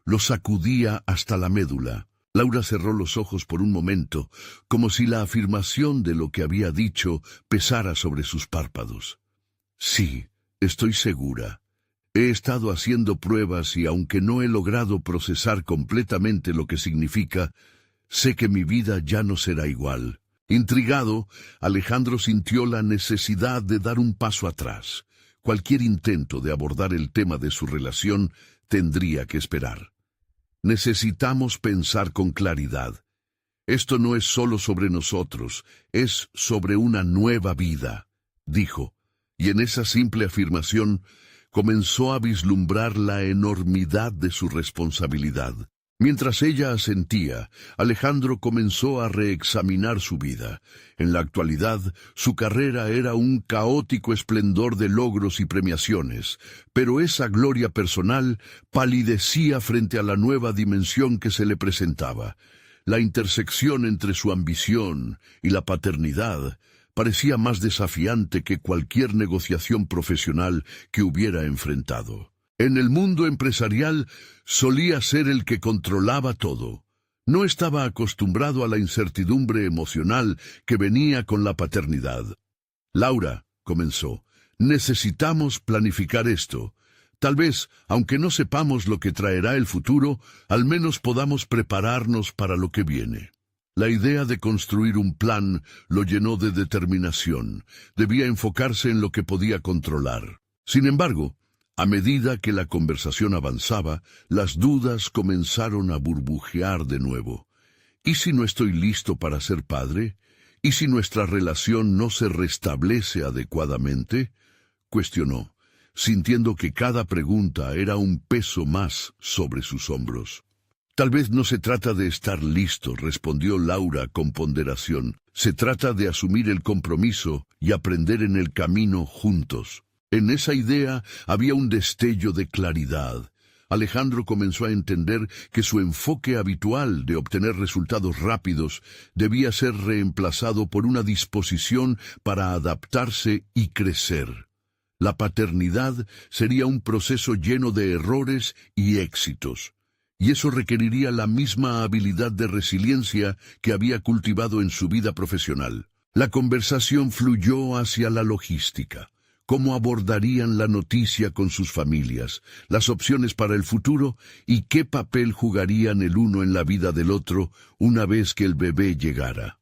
Speaker 1: lo sacudía hasta la médula. Laura cerró los ojos por un momento, como si la afirmación de lo que había dicho pesara sobre sus párpados. Sí, estoy segura. He estado haciendo pruebas y aunque no he logrado procesar completamente lo que significa, sé que mi vida ya no será igual. Intrigado, Alejandro sintió la necesidad de dar un paso atrás. Cualquier intento de abordar el tema de su relación tendría que esperar. Necesitamos pensar con claridad. Esto no es solo sobre nosotros, es sobre una nueva vida, dijo, y en esa simple afirmación comenzó a vislumbrar la enormidad de su responsabilidad. Mientras ella asentía, Alejandro comenzó a reexaminar su vida. En la actualidad, su carrera era un caótico esplendor de logros y premiaciones, pero esa gloria personal palidecía frente a la nueva dimensión que se le presentaba. La intersección entre su ambición y la paternidad parecía más desafiante que cualquier negociación profesional que hubiera enfrentado. En el mundo empresarial solía ser el que controlaba todo. No estaba acostumbrado a la incertidumbre emocional que venía con la paternidad. Laura, comenzó, necesitamos planificar esto. Tal vez, aunque no sepamos lo que traerá el futuro, al menos podamos prepararnos para lo que viene. La idea de construir un plan lo llenó de determinación. Debía enfocarse en lo que podía controlar. Sin embargo, a medida que la conversación avanzaba, las dudas comenzaron a burbujear de nuevo. ¿Y si no estoy listo para ser padre? ¿Y si nuestra relación no se restablece adecuadamente? Cuestionó, sintiendo que cada pregunta era un peso más sobre sus hombros. Tal vez no se trata de estar listo, respondió Laura con ponderación. Se trata de asumir el compromiso y aprender en el camino juntos. En esa idea había un destello de claridad. Alejandro comenzó a entender que su enfoque habitual de obtener resultados rápidos debía ser reemplazado por una disposición para adaptarse y crecer. La paternidad sería un proceso lleno de errores y éxitos, y eso requeriría la misma habilidad de resiliencia que había cultivado en su vida profesional. La conversación fluyó hacia la logística. Cómo abordarían la noticia con sus familias, las opciones para el futuro y qué papel jugarían el uno en la vida del otro una vez que el bebé llegara.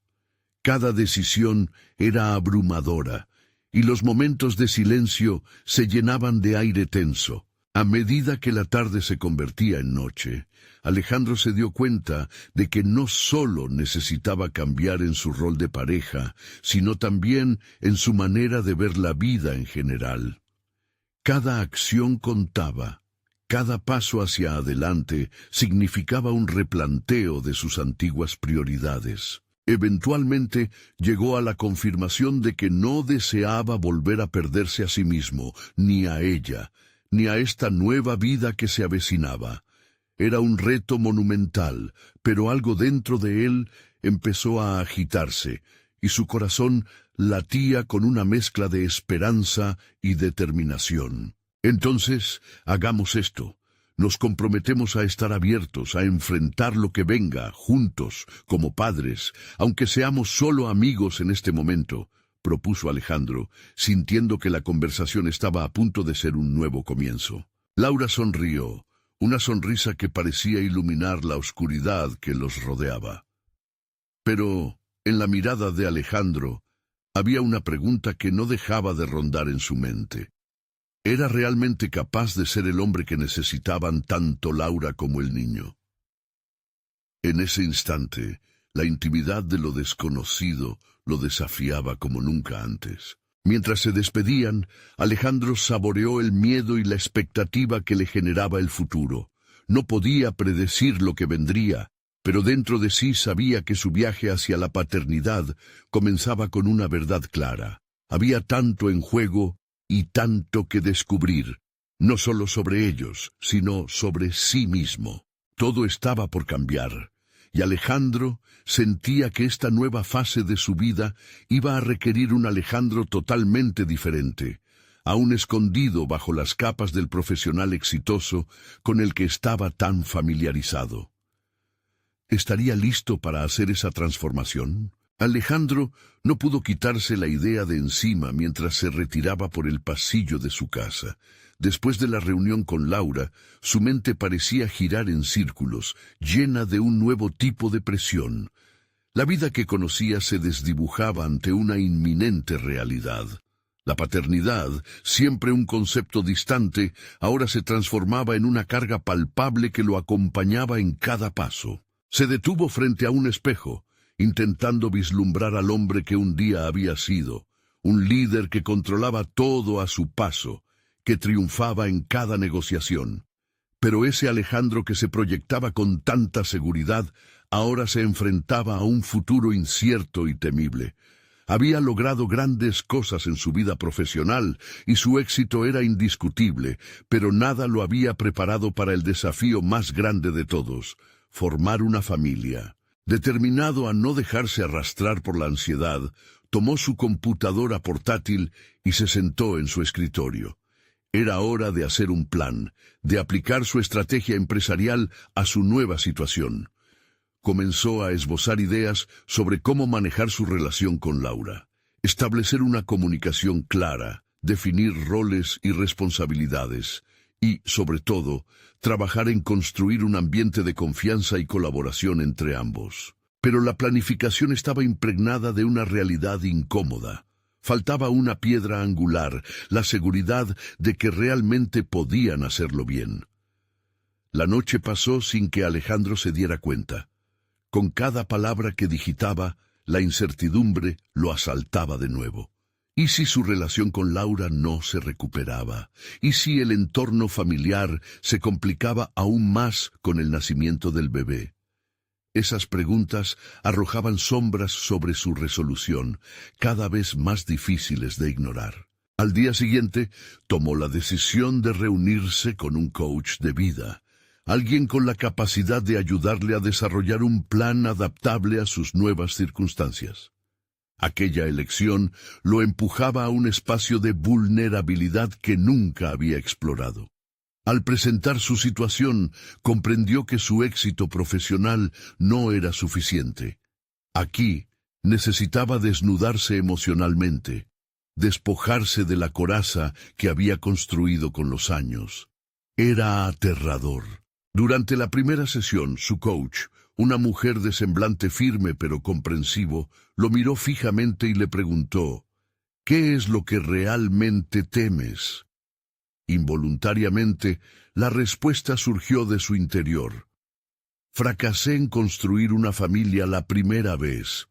Speaker 1: Cada decisión era abrumadora, y los momentos de silencio se llenaban de aire tenso. A medida que la tarde se convertía en noche, Alejandro se dio cuenta de que no solo necesitaba cambiar en su rol de pareja, sino también en su manera de ver la vida en general. Cada acción contaba, cada paso hacia adelante significaba un replanteo de sus antiguas prioridades. Eventualmente llegó a la confirmación de que no deseaba volver a perderse a sí mismo, ni a ella, ni a esta nueva vida que se avecinaba. Era un reto monumental, pero algo dentro de él empezó a agitarse, y su corazón latía con una mezcla de esperanza y determinación. Entonces, hagamos esto. Nos comprometemos a estar abiertos, a enfrentar lo que venga, juntos, como padres, aunque seamos solo amigos en este momento, propuso Alejandro, sintiendo que la conversación estaba a punto de ser un nuevo comienzo. Laura sonrió, una sonrisa que parecía iluminar la oscuridad que los rodeaba. Pero, en la mirada de Alejandro, había una pregunta que no dejaba de rondar en su mente. ¿Era realmente capaz de ser el hombre que necesitaban tanto Laura como el niño? En ese instante, la intimidad de lo desconocido lo desafiaba como nunca antes. Mientras se despedían, Alejandro saboreó el miedo y la expectativa que le generaba el futuro. No podía predecir lo que vendría, pero dentro de sí sabía que su viaje hacia la paternidad comenzaba con una verdad clara. Había tanto en juego y tanto que descubrir, no solo sobre ellos, sino sobre sí mismo. Todo estaba por cambiar, y Alejandro sentía que esta nueva fase de su vida iba a requerir un Alejandro totalmente diferente, aún escondido bajo las capas del profesional exitoso con el que estaba tan familiarizado. ¿Estaría listo para hacer esa transformación? Alejandro no pudo quitarse la idea de encima mientras se retiraba por el pasillo de su casa. Después de la reunión con Laura, su mente parecía girar en círculos, llena de un nuevo tipo de presión. La vida que conocía se desdibujaba ante una inminente realidad. La paternidad, siempre un concepto distante, ahora se transformaba en una carga palpable que lo acompañaba en cada paso. Se detuvo frente a un espejo, intentando vislumbrar al hombre que un día había sido, un líder que controlaba todo a su paso, que triunfaba en cada negociación. Pero ese Alejandro que se proyectaba con tanta seguridad, ahora se enfrentaba a un futuro incierto y temible. Había logrado grandes cosas en su vida profesional y su éxito era indiscutible, pero nada lo había preparado para el desafío más grande de todos: formar una familia. Determinado a no dejarse arrastrar por la ansiedad, tomó su computadora portátil y se sentó en su escritorio. Era hora de hacer un plan, de aplicar su estrategia empresarial a su nueva situación. Comenzó a esbozar ideas sobre cómo manejar su relación con Laura, establecer una comunicación clara, definir roles y responsabilidades, y, sobre todo, trabajar en construir un ambiente de confianza y colaboración entre ambos. Pero la planificación estaba impregnada de una realidad incómoda. Faltaba una piedra angular, la seguridad de que realmente podían hacerlo bien. La noche pasó sin que Alejandro se diera cuenta. Con cada palabra que digitaba, la incertidumbre lo asaltaba de nuevo. ¿Y si su relación con Laura no se recuperaba? ¿Y si el entorno familiar se complicaba aún más con el nacimiento del bebé? Esas preguntas arrojaban sombras sobre su resolución, cada vez más difíciles de ignorar. Al día siguiente, tomó la decisión de reunirse con un coach de vida, alguien con la capacidad de ayudarle a desarrollar un plan adaptable a sus nuevas circunstancias. Aquella elección lo empujaba a un espacio de vulnerabilidad que nunca había explorado. Al presentar su situación, comprendió que su éxito profesional no era suficiente. Aquí necesitaba desnudarse emocionalmente, despojarse de la coraza que había construido con los años. Era aterrador. Durante la primera sesión, su coach, una mujer de semblante firme pero comprensivo, lo miró fijamente y le preguntó: ¿qué es lo que realmente temes? Involuntariamente, la respuesta surgió de su interior. Fracasé en construir una familia la primera vez.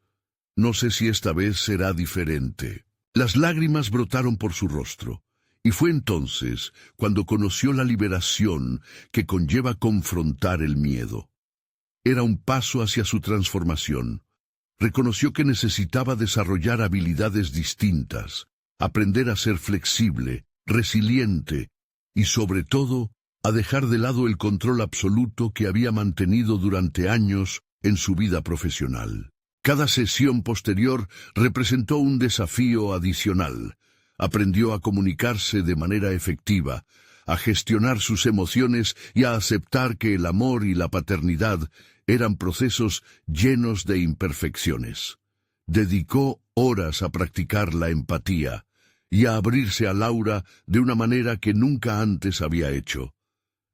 Speaker 1: No sé si esta vez será diferente. Las lágrimas brotaron por su rostro, y fue entonces cuando conoció la liberación que conlleva confrontar el miedo. Era un paso hacia su transformación. Reconoció que necesitaba desarrollar habilidades distintas, aprender a ser flexible, resiliente y, sobre todo, a dejar de lado el control absoluto que había mantenido durante años en su vida profesional. Cada sesión posterior representó un desafío adicional. Aprendió a comunicarse de manera efectiva, a gestionar sus emociones y a aceptar que el amor y la paternidad eran procesos llenos de imperfecciones. Dedicó horas a practicar la empatía y a abrirse a Laura de una manera que nunca antes había hecho.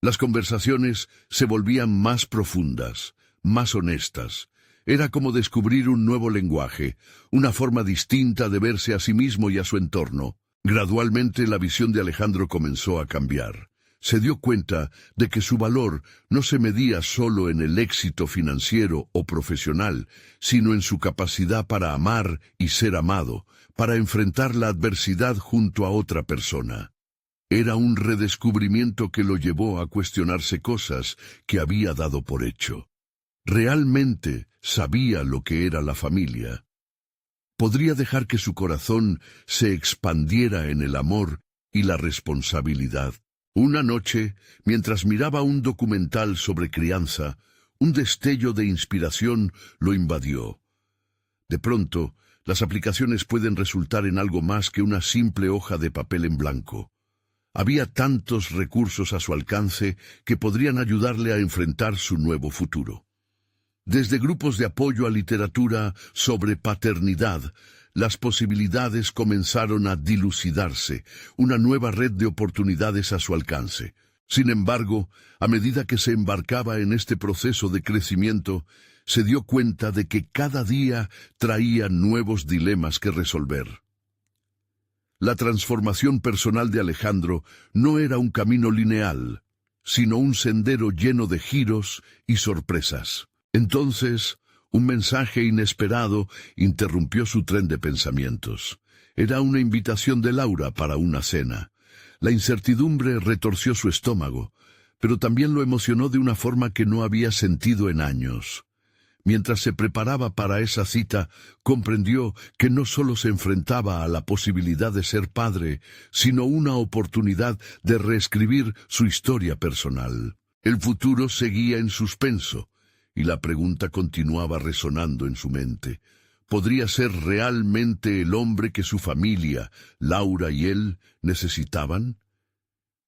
Speaker 1: Las conversaciones se volvían más profundas, más honestas. Era como descubrir un nuevo lenguaje, una forma distinta de verse a sí mismo y a su entorno. Gradualmente la visión de Alejandro comenzó a cambiar. Se dio cuenta de que su valor no se medía solo en el éxito financiero o profesional, sino en su capacidad para amar y ser amado, para enfrentar la adversidad junto a otra persona. Era un redescubrimiento que lo llevó a cuestionarse cosas que había dado por hecho. ¿Realmente sabía lo que era la familia? ¿Podría dejar que su corazón se expandiera en el amor y la responsabilidad? Una noche, mientras miraba un documental sobre crianza, un destello de inspiración lo invadió. De pronto, las aplicaciones pueden resultar en algo más que una simple hoja de papel en blanco. Había tantos recursos a su alcance que podrían ayudarle a enfrentar su nuevo futuro. Desde grupos de apoyo a literatura sobre paternidad, las posibilidades comenzaron a dilucidarse, una nueva red de oportunidades a su alcance. Sin embargo, a medida que se embarcaba en este proceso de crecimiento, se dio cuenta de que cada día traía nuevos dilemas que resolver. La transformación personal de Alejandro no era un camino lineal, sino un sendero lleno de giros y sorpresas. Entonces, Un mensaje inesperado interrumpió su tren de pensamientos. Era una invitación de Laura para una cena. La incertidumbre retorció su estómago, pero también lo emocionó de una forma que no había sentido en años. Mientras se preparaba para esa cita, comprendió que no solo se enfrentaba a la posibilidad de ser padre, sino una oportunidad de reescribir su historia personal. El futuro seguía en suspenso, y la pregunta continuaba resonando en su mente. ¿Podría ser realmente el hombre que su familia, Laura y él, necesitaban?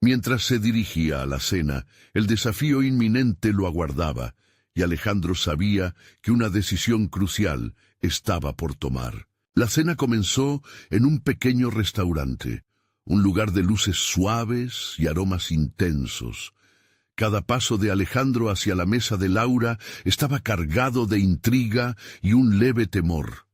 Speaker 1: Mientras se dirigía a la cena, el desafío inminente lo aguardaba, y Alejandro sabía que una decisión crucial estaba por tomar. La cena comenzó en un pequeño restaurante, un lugar de luces suaves y aromas intensos. Cada paso de Alejandro hacia la mesa de Laura estaba cargado de intriga y un leve temor.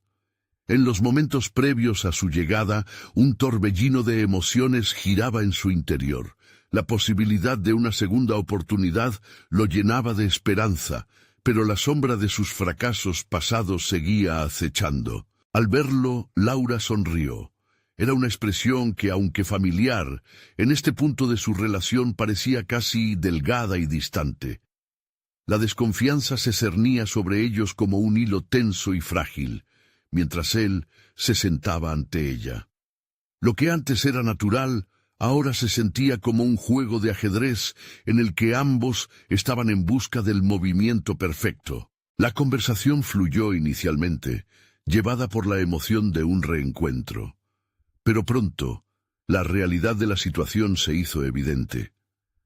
Speaker 1: En los momentos previos a su llegada, un torbellino de emociones giraba en su interior. La posibilidad de una segunda oportunidad lo llenaba de esperanza, pero la sombra de sus fracasos pasados seguía acechando. Al verlo, Laura sonrió. Era una expresión que, aunque familiar, en este punto de su relación parecía casi delgada y distante. La desconfianza se cernía sobre ellos como un hilo tenso y frágil, mientras él se sentaba ante ella. Lo que antes era natural, ahora se sentía como un juego de ajedrez en el que ambos estaban en busca del movimiento perfecto. La conversación fluyó inicialmente, llevada por la emoción de un reencuentro. Pero pronto, la realidad de la situación se hizo evidente.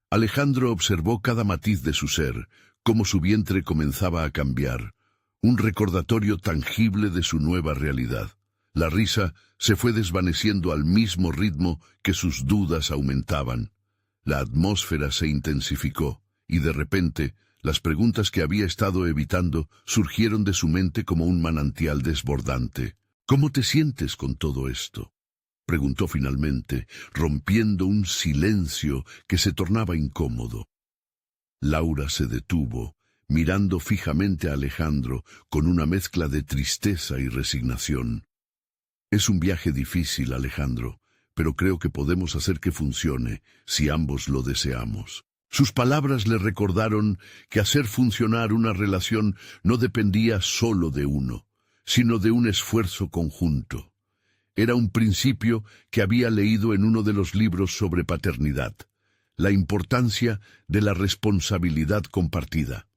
Speaker 1: Alejandro observó cada matiz de su ser, cómo su vientre comenzaba a cambiar, un recordatorio tangible de su nueva realidad. La risa se fue desvaneciendo al mismo ritmo que sus dudas aumentaban. La atmósfera se intensificó, y de repente, las preguntas que había estado evitando surgieron de su mente como un manantial desbordante. ¿Cómo te sientes con todo esto?, preguntó finalmente, rompiendo un silencio que se tornaba incómodo. Laura se detuvo, mirando fijamente a Alejandro con una mezcla de tristeza y resignación. Es un viaje difícil, Alejandro, pero creo que podemos hacer que funcione si ambos lo deseamos. Sus palabras le recordaron que hacer funcionar una relación no dependía solo de uno, sino de un esfuerzo conjunto. Era un principio que había leído en uno de los libros sobre paternidad, la importancia de la responsabilidad compartida.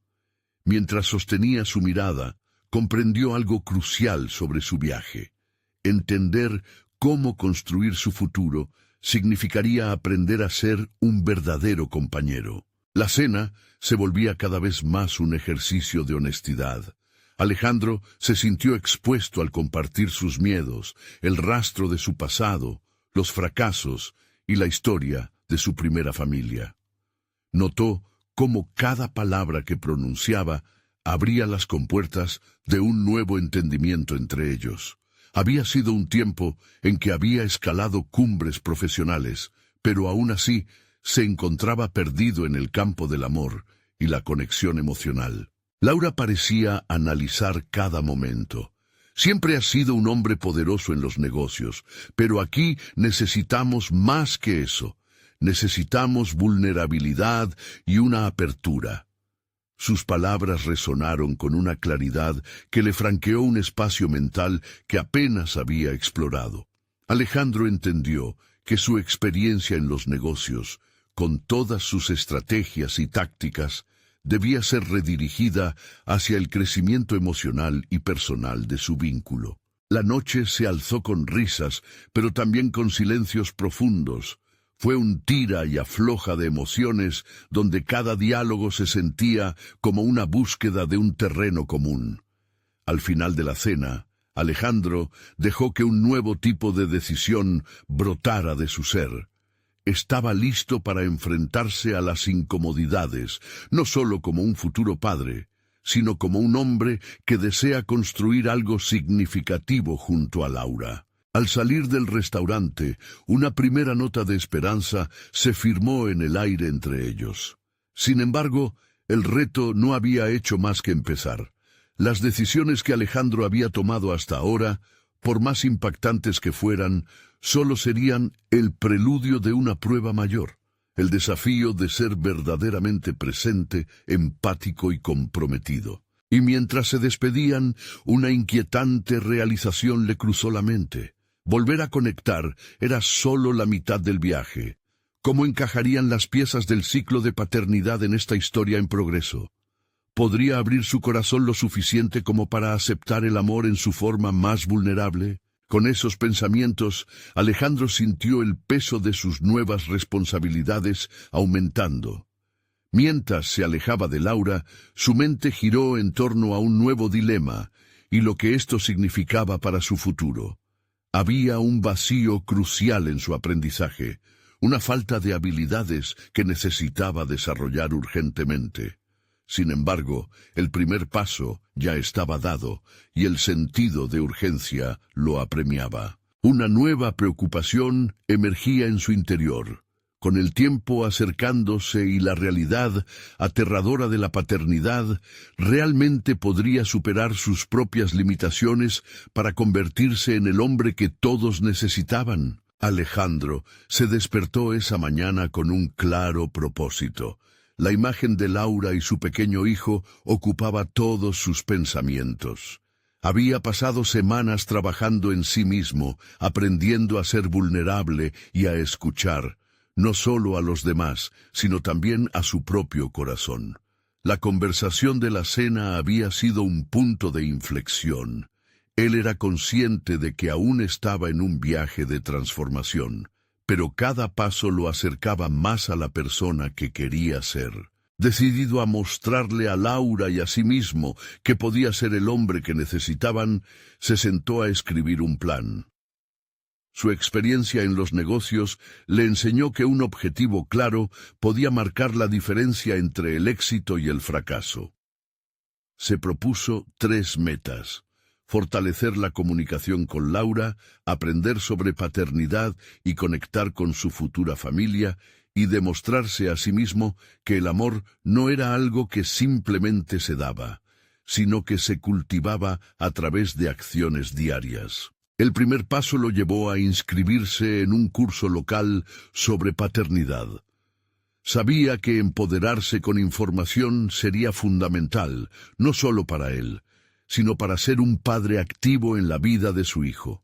Speaker 1: Mientras sostenía su mirada, comprendió algo crucial sobre su viaje. Entender cómo construir su futuro significaría aprender a ser un verdadero compañero. La cena se volvía cada vez más un ejercicio de honestidad. Alejandro se sintió expuesto al compartir sus miedos, el rastro de su pasado, los fracasos y la historia de su primera familia. Notó cómo cada palabra que pronunciaba abría las compuertas de un nuevo entendimiento entre ellos. Había sido un tiempo en que había escalado cumbres profesionales, pero aún así se encontraba perdido en el campo del amor y la conexión emocional. Laura parecía analizar cada momento. Siempre has sido un hombre poderoso en los negocios, pero aquí necesitamos más que eso. Necesitamos vulnerabilidad y una apertura. Sus palabras resonaron con una claridad que le franqueó un espacio mental que apenas había explorado. Alejandro entendió que su experiencia en los negocios, con todas sus estrategias y tácticas, debía ser redirigida hacia el crecimiento emocional y personal de su vínculo. La noche se alzó con risas, pero también con silencios profundos. Fue un tira y afloja de emociones donde cada diálogo se sentía como una búsqueda de un terreno común. Al final de la cena, Alejandro dejó que un nuevo tipo de decisión brotara de su ser. Estaba listo para enfrentarse a las incomodidades, no solo como un futuro padre, sino como un hombre que desea construir algo significativo junto a Laura. Al salir del restaurante, una primera nota de esperanza se firmó en el aire entre ellos. Sin embargo, el reto no había hecho más que empezar. Las decisiones que Alejandro había tomado hasta ahora, por más impactantes que fueran, solo serían el preludio de una prueba mayor, el desafío de ser verdaderamente presente, empático y comprometido. Y mientras se despedían, una inquietante realización le cruzó la mente. Volver a conectar era solo la mitad del viaje. ¿Cómo encajarían las piezas del ciclo de paternidad en esta historia en progreso? ¿Podría abrir su corazón lo suficiente como para aceptar el amor en su forma más vulnerable? Con esos pensamientos, Alejandro sintió el peso de sus nuevas responsabilidades aumentando. Mientras se alejaba de Laura, su mente giró en torno a un nuevo dilema y lo que esto significaba para su futuro. Había un vacío crucial en su aprendizaje, una falta de habilidades que necesitaba desarrollar urgentemente. Sin embargo, el primer paso ya estaba dado y el sentido de urgencia lo apremiaba. Una nueva preocupación emergía en su interior. Con el tiempo acercándose y la realidad aterradora de la paternidad, realmente podría superar sus propias limitaciones para convertirse en el hombre que todos necesitaban. Alejandro se despertó esa mañana con un claro propósito. La imagen de Laura y su pequeño hijo ocupaba todos sus pensamientos. Había pasado semanas trabajando en sí mismo, aprendiendo a ser vulnerable y a escuchar, no solo a los demás, sino también a su propio corazón. La conversación de la cena había sido un punto de inflexión. Él era consciente de que aún estaba en un viaje de transformación, pero cada paso lo acercaba más a la persona que quería ser. Decidido a mostrarle a Laura y a sí mismo que podía ser el hombre que necesitaban, se sentó a escribir un plan. Su experiencia en los negocios le enseñó que un objetivo claro podía marcar la diferencia entre el éxito y el fracaso. Se propuso 3 metas: fortalecer la comunicación con Laura, aprender sobre paternidad y conectar con su futura familia, y demostrarse a sí mismo que el amor no era algo que simplemente se daba, sino que se cultivaba a través de acciones diarias. El primer paso lo llevó a inscribirse en un curso local sobre paternidad. Sabía que empoderarse con información sería fundamental, no solo para él, sino para ser un padre activo en la vida de su hijo.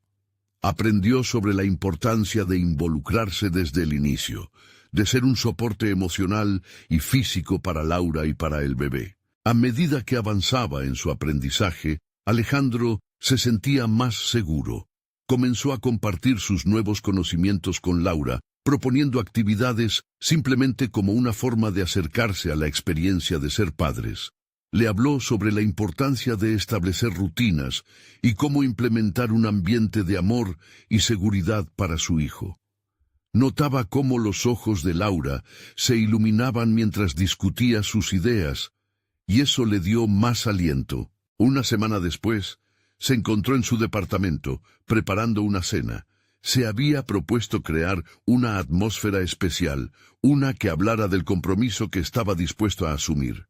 Speaker 1: Aprendió sobre la importancia de involucrarse desde el inicio, de ser un soporte emocional y físico para Laura y para el bebé. A medida que avanzaba en su aprendizaje, Alejandro se sentía más seguro. Comenzó a compartir sus nuevos conocimientos con Laura, proponiendo actividades simplemente como una forma de acercarse a la experiencia de ser padres. Le habló sobre la importancia de establecer rutinas y cómo implementar un ambiente de amor y seguridad para su hijo. Notaba cómo los ojos de Laura se iluminaban mientras discutía sus ideas, y eso le dio más aliento. Una semana después, se encontró en su departamento, preparando una cena. Se había propuesto crear una atmósfera especial, una que hablara del compromiso que estaba dispuesto a asumir.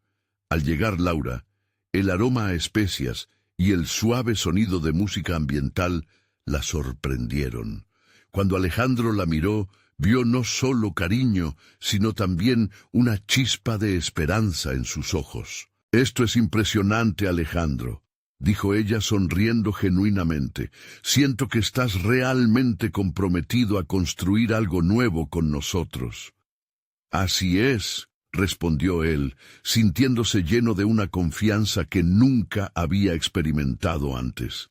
Speaker 1: Al llegar Laura, el aroma a especias y el suave sonido de música ambiental la sorprendieron. Cuando Alejandro la miró, vio no solo cariño, sino también una chispa de esperanza en sus ojos. «Esto es impresionante, Alejandro», dijo ella sonriendo genuinamente. «Siento que estás realmente comprometido a construir algo nuevo con nosotros». «Así es», respondió él, sintiéndose lleno de una confianza que nunca había experimentado antes.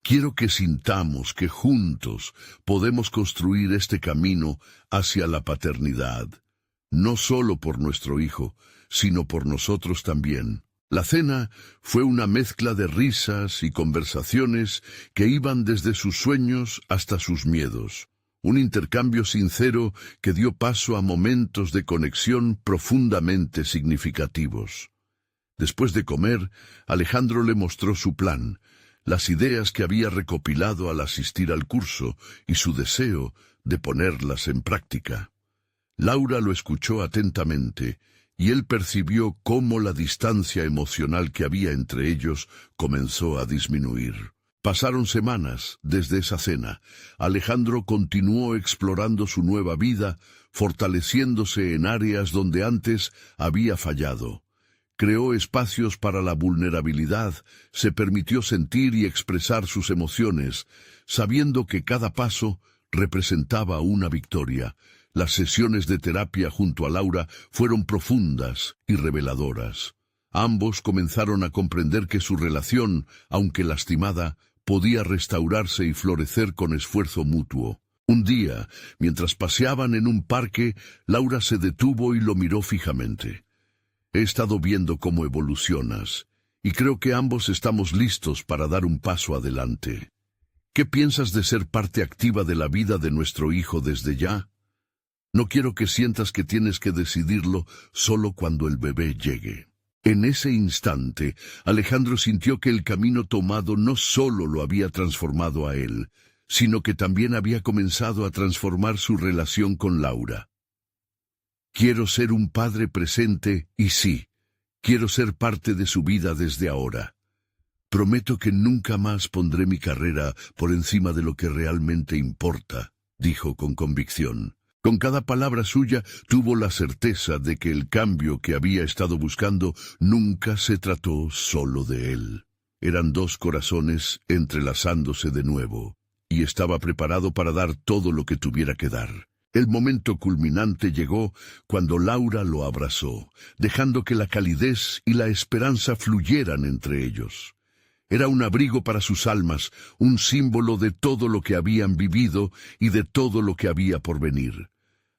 Speaker 1: «Quiero que sintamos que juntos podemos construir este camino hacia la paternidad, no solo por nuestro hijo, sino por nosotros también». La cena fue una mezcla de risas y conversaciones que iban desde sus sueños hasta sus miedos. Un intercambio sincero que dio paso a momentos de conexión profundamente significativos. Después de comer, Alejandro le mostró su plan, las ideas que había recopilado al asistir al curso y su deseo de ponerlas en práctica. Laura lo escuchó atentamente, y él percibió cómo la distancia emocional que había entre ellos comenzó a disminuir. Pasaron semanas desde esa cena. Alejandro continuó explorando su nueva vida, fortaleciéndose en áreas donde antes había fallado. Creó espacios para la vulnerabilidad, se permitió sentir y expresar sus emociones, sabiendo que cada paso representaba una victoria. Las sesiones de terapia junto a Laura fueron profundas y reveladoras. Ambos comenzaron a comprender que su relación, aunque lastimada, podía restaurarse y florecer con esfuerzo mutuo. Un día, mientras paseaban en un parque, Laura se detuvo y lo miró fijamente. He estado viendo cómo evolucionas, y creo que ambos estamos listos para dar un paso adelante. ¿Qué piensas de ser parte activa de la vida de nuestro hijo desde ya? No quiero que sientas que tienes que decidirlo solo cuando el bebé llegue. En ese instante, Alejandro sintió que el camino tomado no solo lo había transformado a él, sino que también había comenzado a transformar su relación con Laura. Quiero ser un padre presente y sí, quiero ser parte de su vida desde ahora. Prometo que nunca más pondré mi carrera por encima de lo que realmente importa, dijo con convicción. Con cada palabra suya tuvo la certeza de que el cambio que había estado buscando nunca se trató solo de él. Eran dos corazones entrelazándose de nuevo, y estaba preparado para dar todo lo que tuviera que dar. El momento culminante llegó cuando Laura lo abrazó, dejando que la calidez y la esperanza fluyeran entre ellos. Era un abrigo para sus almas, un símbolo de todo lo que habían vivido y de todo lo que había por venir.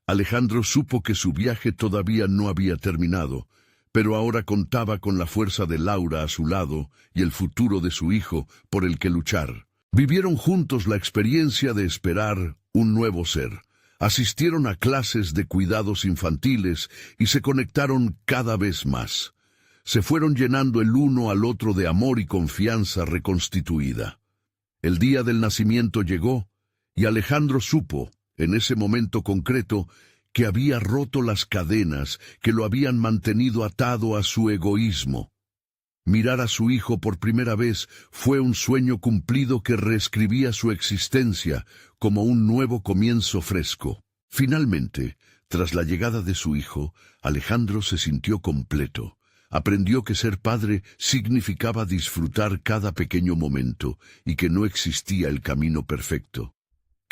Speaker 1: Alejandro supo que su viaje todavía no había terminado, pero ahora contaba con la fuerza de Laura a su lado y el futuro de su hijo por el que luchar. Vivieron juntos la experiencia de esperar un nuevo ser. Asistieron a clases de cuidados infantiles y se conectaron cada vez más. Se fueron llenando el uno al otro de amor y confianza reconstituida. El día del nacimiento llegó y Alejandro supo, en ese momento concreto, que había roto las cadenas que lo habían mantenido atado a su egoísmo. Mirar a su hijo por primera vez fue un sueño cumplido que reescribía su existencia como un nuevo comienzo fresco. Finalmente, tras la llegada de su hijo, Alejandro se sintió completo. Aprendió que ser padre significaba disfrutar cada pequeño momento y que no existía el camino perfecto.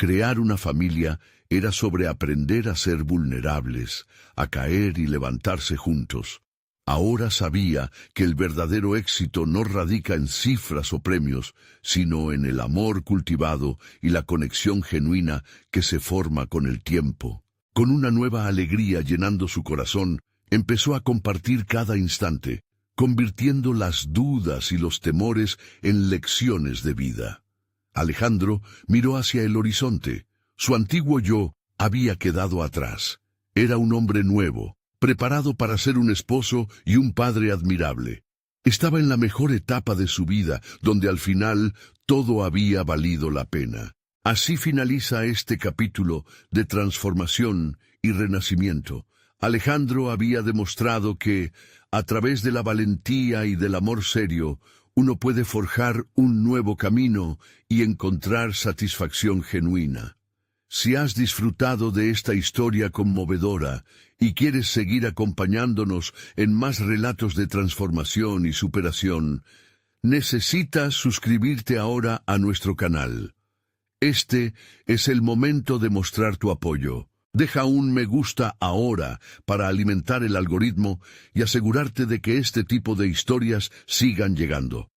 Speaker 1: Crear una familia era sobre aprender a ser vulnerables, a caer y levantarse juntos. Ahora sabía que el verdadero éxito no radica en cifras o premios, sino en el amor cultivado y la conexión genuina que se forma con el tiempo. Con una nueva alegría llenando su corazón, empezó a compartir cada instante, convirtiendo las dudas y los temores en lecciones de vida. Alejandro miró hacia el horizonte. Su antiguo yo había quedado atrás. Era un hombre nuevo, preparado para ser un esposo y un padre admirable. Estaba en la mejor etapa de su vida, donde al final todo había valido la pena. Así finaliza este capítulo de transformación y renacimiento. Alejandro había demostrado que, a través de la valentía y del amor serio, uno puede forjar un nuevo camino y encontrar satisfacción genuina. Si has disfrutado de esta historia conmovedora y quieres seguir acompañándonos en más relatos de transformación y superación, necesitas suscribirte ahora a nuestro canal. Este es el momento de mostrar tu apoyo. Deja un me gusta ahora para alimentar el algoritmo y asegurarte de que este tipo de historias sigan llegando.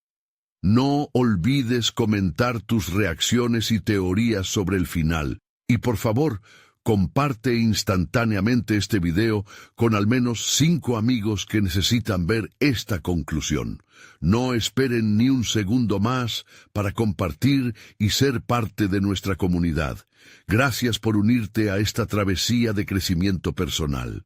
Speaker 1: No olvides comentar tus reacciones y teorías sobre el final. Y por favor, comparte instantáneamente este video con al menos 5 amigos que necesitan ver esta conclusión. No esperen ni un segundo más para compartir y ser parte de nuestra comunidad. Gracias por unirte a esta travesía de crecimiento personal.